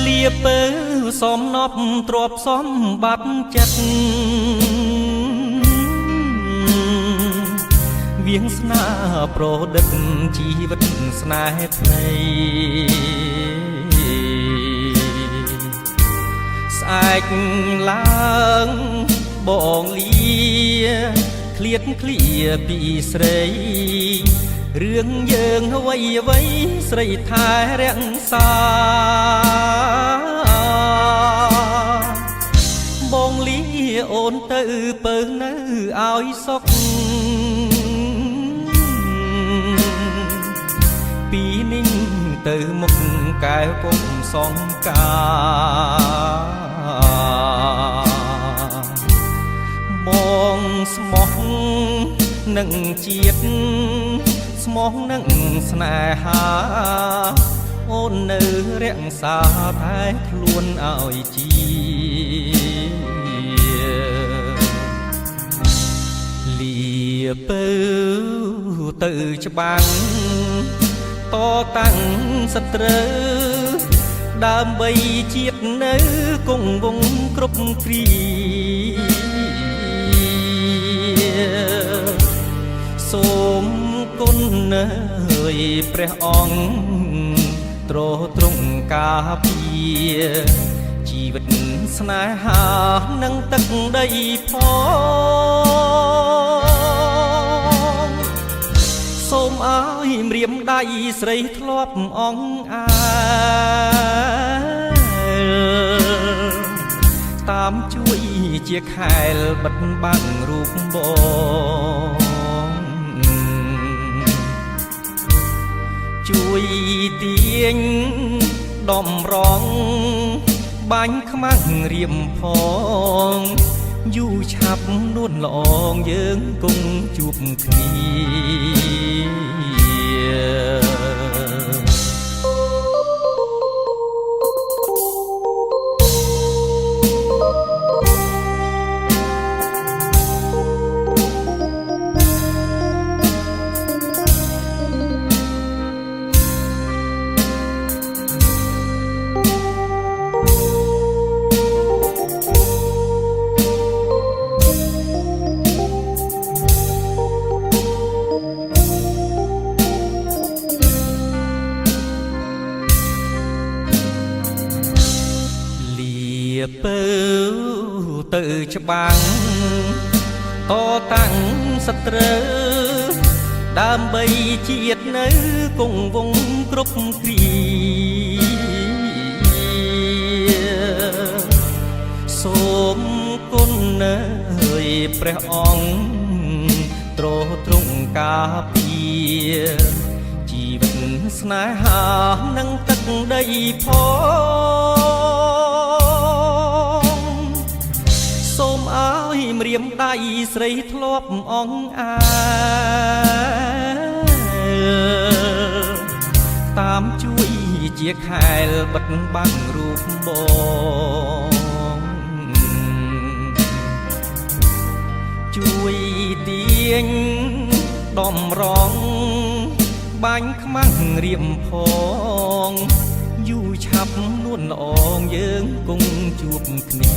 លាពើសំណប់ទ្របសំបាត់ចិត្តវៀងស្នាប្រដិតជីវិតស្នេហ៍ភ្នែស្អែកឡើងបងលាឃ្លាតឃ្លាពីស្រីរឿងយើងអ្វីអ្វីស្រីថែរក្សាបងលាអូនទៅពើនៅឲ្យសុខពីនេះទៅមុខកែវគុំសងការបងស្មោះនឹងជាតិស្មោះនឹងស្នេហាអូននៅរក្សាតែខ្លួនឲ្យជាលាពើទៅច្បាំងតតាំងសត្រូវដើម្បីជាតិនៅគង់វង្សគ្រប់គ្រាសូមគុណអើយព្រះអង្គទ្រទ្រង់ការពារជីវិតស្នេហានឹងទឹកដីផងសូមឲ្យម្រាមដៃស្រីធ្លាប់អង្អើលតាមជួយជាខែលបិទបាំងរូបបងជួយទាញដំរងបាញ់ខ្មាំងរៀមផងយូរឆាប់នួនល្អងយើងគង់ជួបគ្នាពើទៅច្បាំងតតាំងសត្រូវដើម្បីជាតិនៅគង់វង្សគ្រប់គ្រាសូមគុណអើយព្រះអង្គទ្រទ្រង់ការពារជីវិតស្នេហានឹងទឹកដីផងសូមឲ្យម្រាមដៃស្រីធ្លាប់អង្អើលតាមជួយជាខែលបិទបាំងរូបបងជួយទាញដំរងបាញ់ខ្មាំងរៀមផងយូរឆាប់នួនល្អងយើងគង់ជួបគ្នា